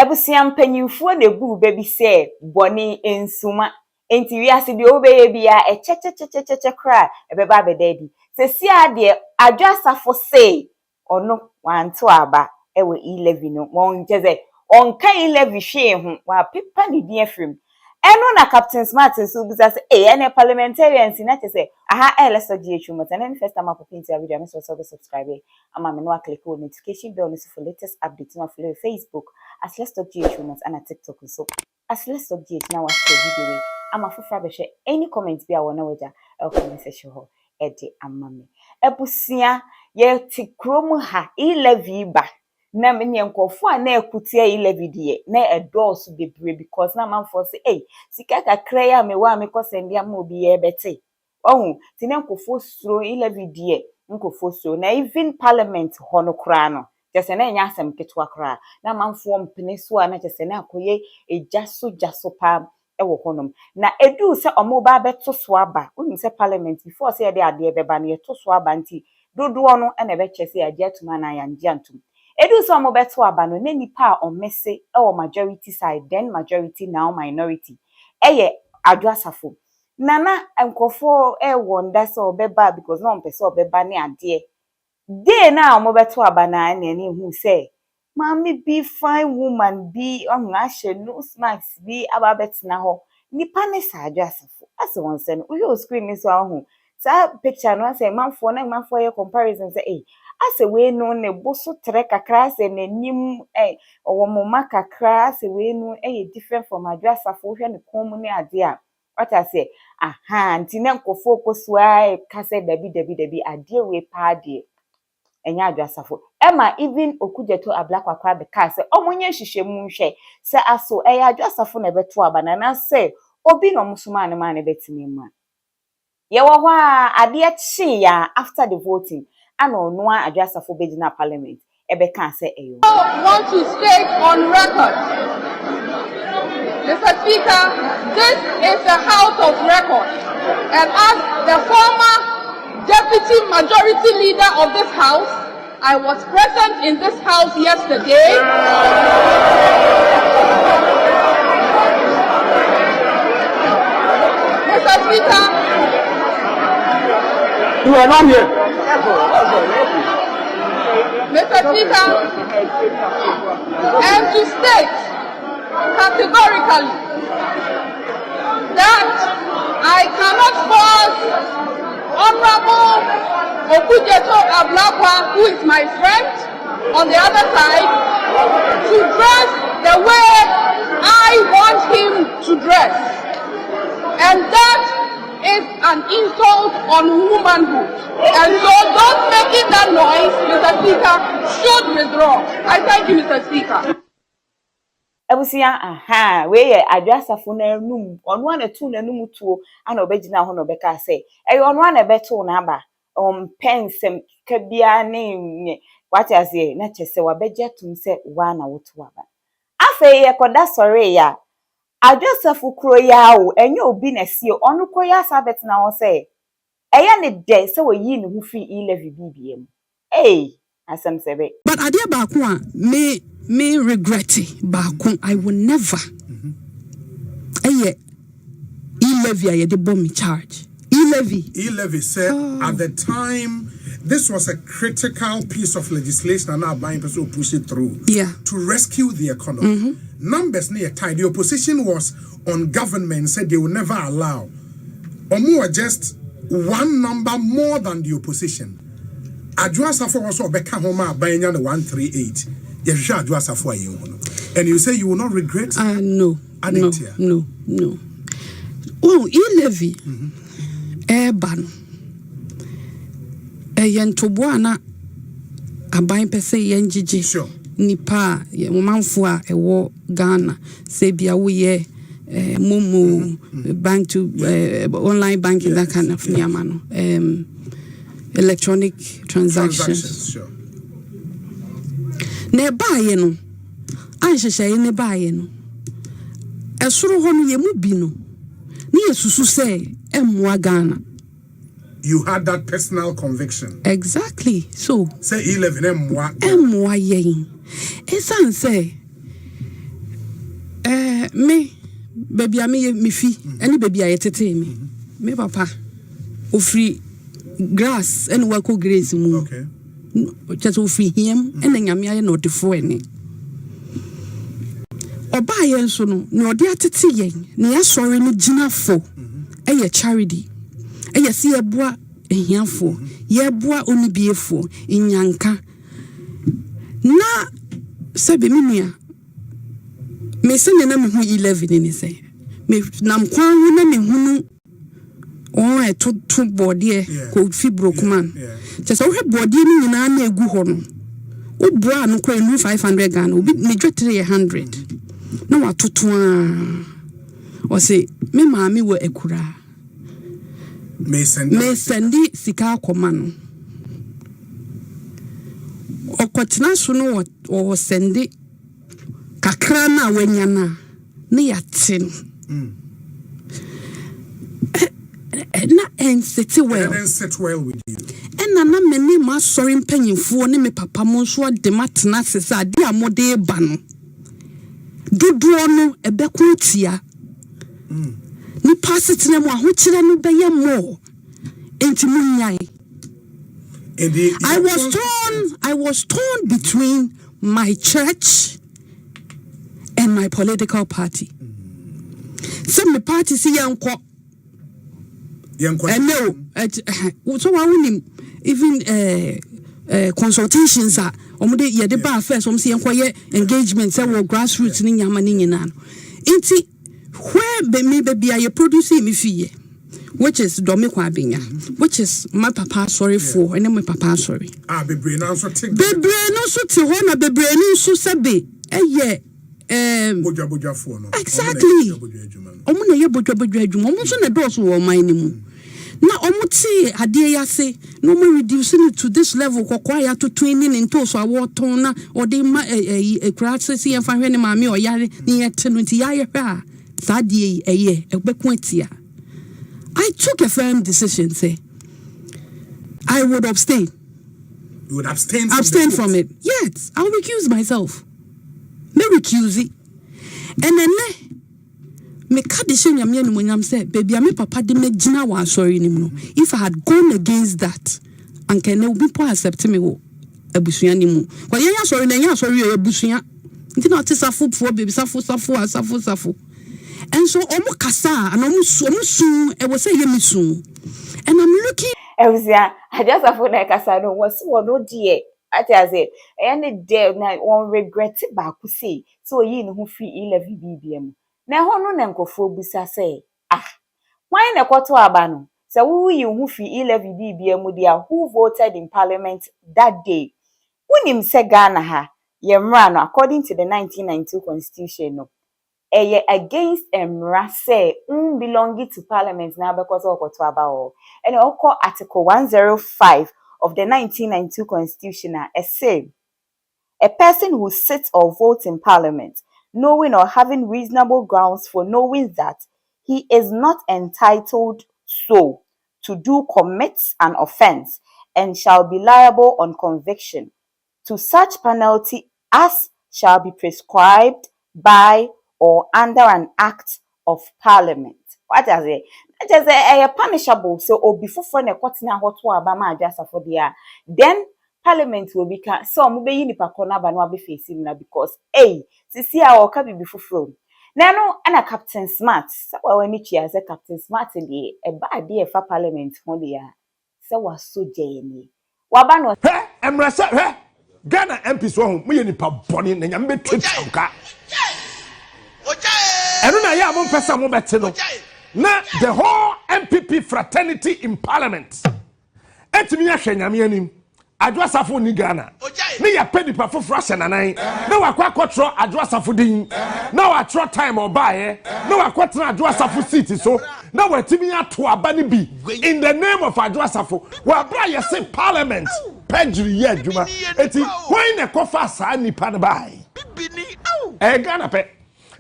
Ebusia mpanyimfo na ebu baby say boni ensuma enti wi ase de obeye bia echechechecheche kra ebeba bedadi se si ade adwasafo say ono wanto aba ewe Levy no won jeze onka Levy hwe ho wa pepa ne din afrim eno na Captain Smart so bisa say ene parliamentarians na chese aha let's ghtrend but then first time up into video me so subscribe ama me no click on notification bell for latest updates na follow Facebook as let's talk ghtrend and TikTok so as let's talk ghtrend na watch the video ama fofra be share any comment bi a wona waja comment section ho e de ama me ebusia ye ti krom ha Levy ba na me ne nkofo a na ekutie Levy de na edorso bebre because na manfo say sika kakra ya me wa me kosende am obi ye bete ohun ti ne nkofo suro Levy de nkofo suro na even parliament ho no kra no jese na nya asem ketwa kra na manfo mpene so a na jese na akoye jaso pa ewo honom na edu se omo ba beto so aba unu se parliament before say de ade beba na yeto so aba nti dodo no na be chese aje atuma na ya nje antum edu so omo beto aba no na nipa a omese ewo majority side then majority now minority eye adwasafo nana enkofo wonder so beba because no mpese obeba ne ade dey na omo beto aba na ni hu say Mami be fine woman be on ashe no smacks be aba betina ho nipa ne sa adwasafo ase won se no uyo screen ni so ahu sa picture no say manfo ye comparison say ase we no ne boso tre kakra ase nanim owo moma kakra ase we no different from adwasafo hwe ne kom ne ade a what I say aha nti ne nkofo kosua ka say dabi ade we pa ade enya adwasafo ema even okujeto ablakwa be ka se omunye hihwemu nhwe se aso eya adwasafo na beto abana na se obi no musuma ne ma ne betime mu ye wo ho a ade chi ya after the voting ana onu adwasafo begina parliament ebe ka se eyo want to state on record, Mr. Speaker, this is a house of record, and as the former deputy majority leader of this house, I was present in this house yesterday. Mr. Speaker, you are not here. Mr. Speaker, and to state categorically that I cannot force Honorable Okujeto Ablakwa, who is my friend, on the other side, to dress the way I want him to dress. And that is an insult on womanhood. And so those making that noise, Mr. Speaker, should withdraw. I thank you, Mr. Speaker. Ebusia aha we ye adwasafo na num onu ana tu na num tuo ana obegina ho no beka say onu ana beto na aba pensem kabia ne what I say na chese wa beje tum se wa na woto aba afa ye koda sore ya adwasafo kro ya o enye obi na sie onu koya sabet na ho say eye ne de se we yi ne hu fi Levy bibiem asem sebe but ade ba ko a me regret baako I will never Levy I de bomb charge Levy said at the time this was a critical piece of legislation and now buying person push it through to rescue the economy. Numbers near tied. The opposition was on government said they will never allow or more just one number more than the opposition. Adwoa Safo also beka homa buying the 138. And you say you will not regret? No. Oh, Levy, Alban, Yantobuana, a buying per se Yanjiji, sure. Nipa, Manfua, a war Ghana, Sabia, we Momo, bank to online banking, that kind of Yamano, electronic transactions. Sure. Ne baye no anhyehyeye ne baye no esoro ho no ye mu bi no ne yesusu se emmoa Ghana. You had that personal conviction. Exactly. So say 11 emmoa yen esan say Me baby a me fi any baby a yetete me papa ofri grass and wako grace mu Okay. just ofri him and nyame aye no defo eni oba yen so no ne ode atete yen ne asori no ginafo eye charity eye se eboa ehiafo ye boa onibiefo inyanka na sebe minua me se ne na me hu 11 ni se me nam kwan hu na me hunu on to body ko fibro kuman just so he body ni nyina na egu ho no wo boa no kwa nu 500 Ghana obi me dwe 300 na watoto o se me maami wo ekura me sendi sika akoma no okotena so no o sendi kakra na wanya na ne yate no na sit well with you and na meni ma sorry mpanyimfo ne me papa mo so de matena sesa ade amode ba no dodo no ebeko tia ni pasitene mo ahokyere no beye mo enti munyai I was torn between my church and my political party. Some party see yanko no so I wouldn't even consultations are omude ye de ba first om see yanko engagement say wo grassroots ni nyama ni nyina enti where be baby are producing me fee which is Domi Kwabinya, which is my papa sorry for, and then my papa sorry. Bebre no so take Bebre no so te hona bebre no so sabe boja for no. Exactly. Omuna ye boja adwuma omo so na doors wo man ni mu. Na omo ti ade ya se no mo reducing it to this level kokwa ya to training into so awoton na ode ma crowd se fa hwe ne ma me o yare ni ye te no ti ya ye hwa sa de eye ebekun atia. I took a firm decision, say, I would abstain. You would abstain from it? Yes, I'll recuse myself. Me recuse it. And then, me kadishin yamye ni mwenyam say, baby, me papa di me jina wa sorry ni mno. If I had gone against that, anke ne ubi po accept me wo ebusuya ni mu. Kwa yenya sorry na yenya sorry yo ebusuya. Nti na ati safu po baby safu. And so omo kasa and omo soon e was say yemisu and I'm looking I just have like kasa no was no dear ati aze any day na one regret back say so yi ne ho free 11 bbm na ho no na nkofo bisa say why na kwato aba no say wo yi ho free 11 bbm dia who voted in parliament that day unim se Ghana ha ye mra no according to the 1992 constitution no against say belonging to parliament now because of what and also article 105 of the 1992 constitution say a person who sits or votes in parliament knowing or having reasonable grounds for knowing that he is not entitled so to do commits an offense and shall be liable on conviction to such penalty as shall be prescribed by or under an act of parliament. What does it? Just a punishable. So, or before for the quartina hot Obama just for the then parliament will be so mube in the pakona banwa be facing because see our cabi before from. Now, and a Captain Smart. So, when it as a Captain Smart in the a bad day for parliament on the so was so jay. Wabano, Emrasa, Ghana MPs won me nipa boni na nyame twetwuka. Eno na ya mo pesa mo bete no. Na the whole MPP fraternity in parliament. Etimi ahwe nyame anim. Adwoa Safo ni Ghana. Ne ya pedi pa foforo ahyenanan. Na wakwa kotro Adwoa Safo din. Na wa tro time obaye. Na wakotena Adwoa Safo seat so. Na watimi ato aba ne bi in the name of Adwoa Safo. Wa bra ye say parliament. Perjury ye adwuma. Eti when na kofa sa nipa ne bai. Ghana pe.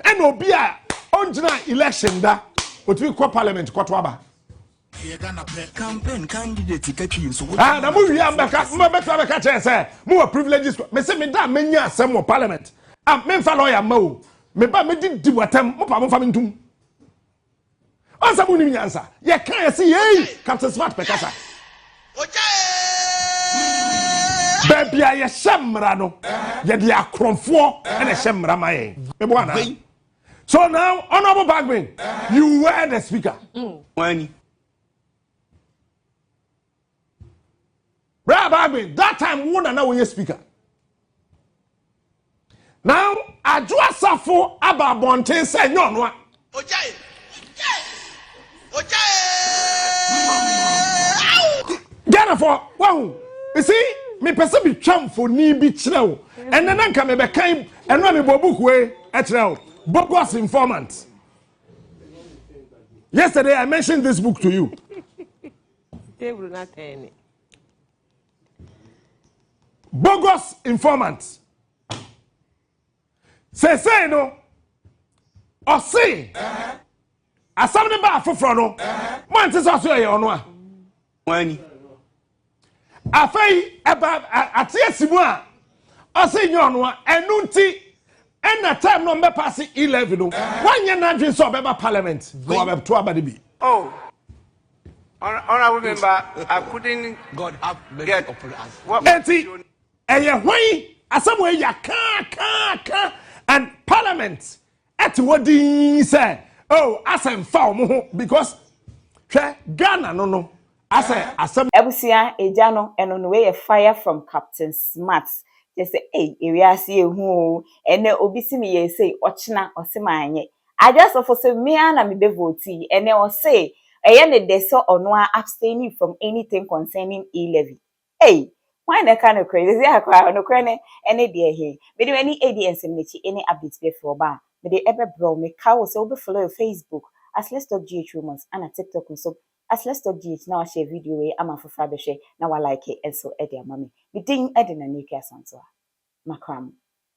And obi a onjina election da. Otwi ko parliament kwato aba. Campaign candidate catching so na mu wi ambeka mbeka ka che say mu privileges me say me da menya asem parliament me fa lawyer ma o me ba me di watam mo pa mo fa me ntum onsa mo ni nyansa ye kan ye say hey Captain Smart pekasa baby aye shemra no ye di akromfo na shemra maye me bo ana. So now honorable Bagbin, you were the speaker. When Bagbin, that time one and now we speaker. Now Adwoa Safo aba bonten say no no. Ghana for wow. You see, me person be twam for ni bi kire and then anka me be kan and no me book we kire bogus informant. Yesterday I mentioned this book to you. Bogus informant. Say no. Or say. Asam ba afofro no. Mo ante so so ye ono a. when Afei eba atie simu a. O say nyo ono a enu nti ena time no me pass 11 no. Wanye na dwen so beba parliament. Go abep to abade bi. oh honorable member, I couldn't get what Enti eye hwan asam we ya ka and parliament at wodi say oh asem fa mo ho because hwe Ghana no asem Ebusia eja no eno no we fire from Captain Smart. They say hey ewiase ehu o ene obi si me ye say ochina osemanye. I just offer say me na me be vote ene o say eye ne de so ono abstaining from anything concerning Levy. Hey, why na kind of crazy? Say akwa no kwene ene de he. Me de any ADNs mechi any updates be for ba. Me de ebe bro me ka wo say obi follow your Facebook as let's talk GH rumors and a TikTok so as let's talk GH now share video we ama for fabe share na wa like it and so e de amame. Me ding e de na nike asanto. Makram.